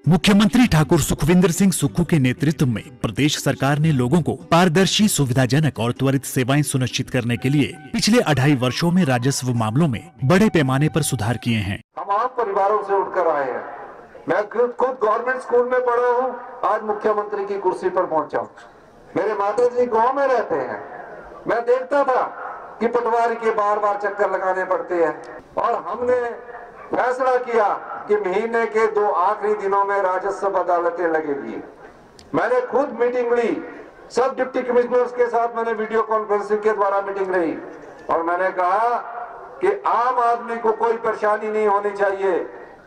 मुख्यमंत्री ठाकुर सुखविंदर सिंह सुक्खू के नेतृत्व में प्रदेश सरकार ने लोगों को पारदर्शी, सुविधाजनक और त्वरित सेवाएं सुनिश्चित करने के लिए पिछले 2.5 वर्षों में राजस्व मामलों में बड़े पैमाने पर सुधार किए हैं। हम आम परिवारों से उठकर आए हैं। मैं खुद गवर्नमेंट स्कूल में पढ़ा हूँ, आज मुख्यमंत्री की कुर्सी पर पहुँचा। मेरे माता जी गाँव में रहते हैं। मैं देखता था कि पटवारी के बार बार चक्कर लगाने पड़ते हैं और हमने फैसला किया कि महीने के 2 आखिरी दिनों में राजस्व अदालतें लगेगी। मैंने खुद मीटिंग ली, सब डिप्टी कमिश्नर्स के साथ मैंने वीडियो कॉन्फ्रेंसिंग के द्वारा मीटिंग ली और मैंने कहा कि आम आदमी को कोई परेशानी नहीं होनी चाहिए।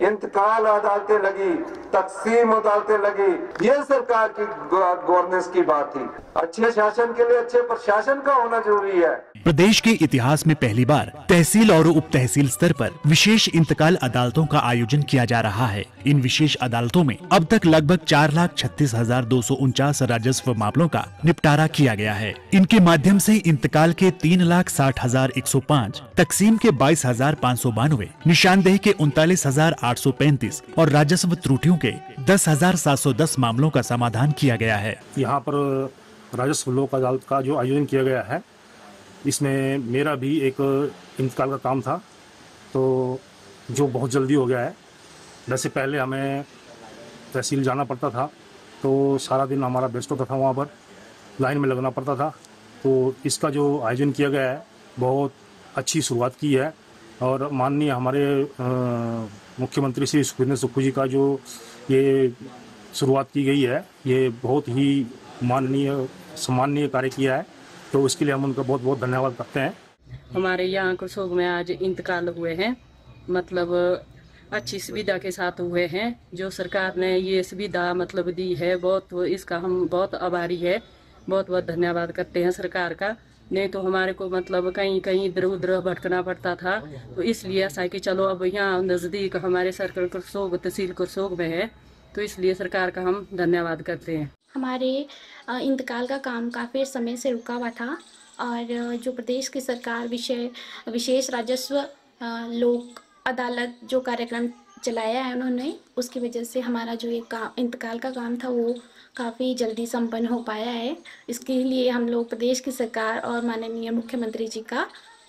इंतकाल अदालतें लगी, तकसीम अदालतें लगी, ये सरकार की गवर्नेंस की बात थी। अच्छे शासन के लिए अच्छे प्रशासन का होना जरूरी है। प्रदेश के इतिहास में पहली बार तहसील और उप तहसील स्तर पर विशेष इंतकाल अदालतों का आयोजन किया जा रहा है। इन विशेष अदालतों में अब तक लगभग 4,36,249 राजस्व मामलों का निपटारा किया गया है। इनके माध्यम से इंतकाल के 3,60,105, तकसीम के 22,592, निशानदेही के 39,835 और राजस्व त्रुटियों के 10,710 मामलों का समाधान किया गया है। यहाँ पर राजस्व लोक अदालत का जो आयोजन किया गया है, इसमें मेरा भी एक इंतकाल का काम था, तो जो बहुत जल्दी हो गया है। वैसे पहले हमें तहसील जाना पड़ता था, तो सारा दिन हमारा व्यस्त होता था, वहाँ पर लाइन में लगना पड़ता था। तो इसका जो आयोजन किया गया है, बहुत अच्छी शुरुआत की है और माननीय हमारे मुख्यमंत्री श्री सुखविंदर सुक्खू जी का जो ये शुरुआत की गई है, ये बहुत ही माननीय सम्माननीय कार्य किया है, तो उसके लिए हम उनका बहुत बहुत धन्यवाद करते हैं। हमारे यहाँ करसोग में आज इंतकाल हुए हैं, मतलब अच्छी सुविधा के साथ हुए हैं। जो सरकार ने ये सुविधा मतलब दी है, बहुत इसका हम बहुत आभारी है, बहुत बहुत धन्यवाद करते हैं सरकार का। नहीं तो हमारे को मतलब कहीं कहीं इधर उधर भटकना पड़ता था, तो इसलिए ऐसा है कि चलो अब यहाँ नज़दीक हमारे सर्कल करसोग तहसील करसोग में है, तो इसलिए सरकार का हम धन्यवाद करते हैं। हमारे इंतकाल का काम काफ़ी समय से रुका हुआ था और जो प्रदेश की सरकार विशेष राजस्व लोक अदालत जो कार्यक्रम चलाया है उन्होंने, उसकी वजह से हमारा जो ये इंतकाल का काम था वो काफ़ी जल्दी संपन्न हो पाया है। इसके लिए हम लोग प्रदेश की सरकार और माननीय मुख्यमंत्री जी का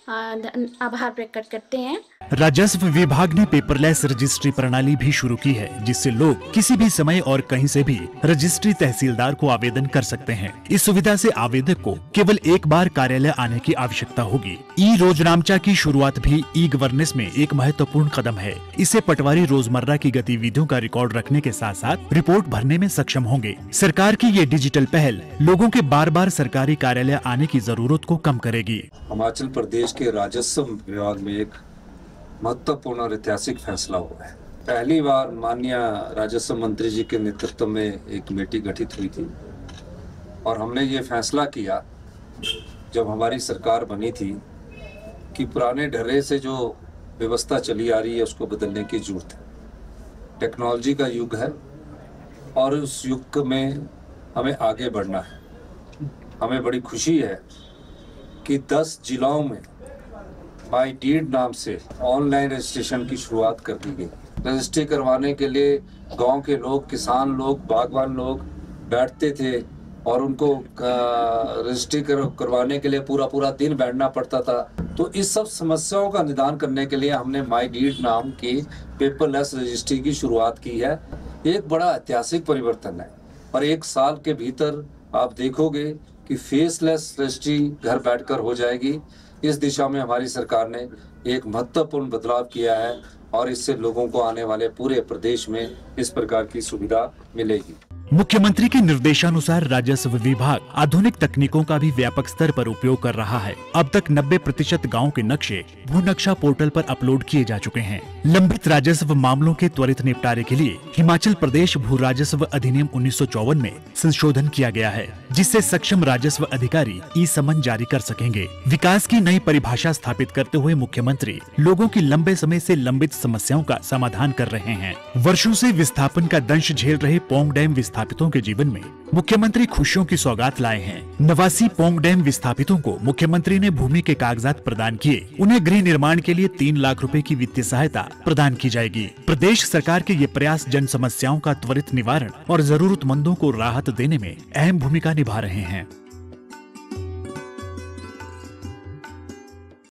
आभार प्रकट करते हैं। राजस्व विभाग ने पेपरलेस रजिस्ट्री प्रणाली भी शुरू की है, जिससे लोग किसी भी समय और कहीं से भी रजिस्ट्री तहसीलदार को आवेदन कर सकते हैं। इस सुविधा से आवेदक को केवल एक बार कार्यालय आने की आवश्यकता होगी। ई रोजनामचा की शुरुआत भी ई गवर्नेंस में एक महत्वपूर्ण कदम है। इससे पटवारी रोजमर्रा की गतिविधियों का रिकॉर्ड रखने के साथ साथ रिपोर्ट भरने में सक्षम होंगे। सरकार की ये डिजिटल पहल लोगों के बार बार सरकारी कार्यालय आने की जरूरत को कम करेगी। हिमाचल प्रदेश के राजस्व विभाग में एक महत्वपूर्ण और ऐतिहासिक फैसला हुआ है। पहली बार माननीय राजस्व मंत्री जी के नेतृत्व में एक कमेटी गठित हुई थी और हमने ये फैसला किया जब हमारी सरकार बनी थी कि पुराने ढर्रे से जो व्यवस्था चली आ रही है उसको बदलने की जरूरत है। टेक्नोलॉजी का युग है और उस युग में हमें आगे बढ़ना है। हमें बड़ी खुशी है कि 10 जिलों में माई डीड नाम से ऑनलाइन रजिस्ट्रेशन की शुरुआत कर दी गई। रजिस्ट्री करवाने के लिए गांव के लोग, किसान लोग, बागवान लोग बैठते थे और उनको रजिस्ट्री करवाने के लिए पूरा दिन बैठना पड़ता था। तो इस सब समस्याओं का निदान करने के लिए हमने माई डीड नाम की पेपरलेस रजिस्ट्री की शुरुआत की है। एक बड़ा ऐतिहासिक परिवर्तन है और 1 साल के भीतर आप देखोगे कि फेसलेस रजिस्ट्री घर बैठकर हो जाएगी। इस दिशा में हमारी सरकार ने एक महत्वपूर्ण बदलाव किया है और इससे लोगों को आने वाले पूरे प्रदेश में इस प्रकार की सुविधा मिलेगी। मुख्यमंत्री के निर्देशानुसार राजस्व विभाग आधुनिक तकनीकों का भी व्यापक स्तर पर उपयोग कर रहा है। अब तक 90% गाँव के नक्शे भू नक्शा पोर्टल पर अपलोड किए जा चुके हैं। लंबित राजस्व मामलों के त्वरित निपटारे के लिए हिमाचल प्रदेश भू राजस्व अधिनियम 1954 में संशोधन किया गया है, जिससे सक्षम राजस्व अधिकारी ई समन जारी कर सकेंगे। विकास की नई परिभाषा स्थापित करते हुए मुख्यमंत्री लोगों की लंबे समय से लंबित समस्याओं का समाधान कर रहे हैं। वर्षों से विस्थापन का दंश झेल रहे पौंग डैम विस्थापित विस्थापितों के जीवन में मुख्यमंत्री खुशियों की सौगात लाए हैं। नवासी पोंग डैम विस्थापितों को मुख्यमंत्री ने भूमि के कागजात प्रदान किए। उन्हें गृह निर्माण के लिए 3 लाख रुपए की वित्तीय सहायता प्रदान की जाएगी। प्रदेश सरकार के ये प्रयास जन समस्याओं का त्वरित निवारण और जरूरतमंदों को राहत देने में अहम भूमिका निभा रहे हैं।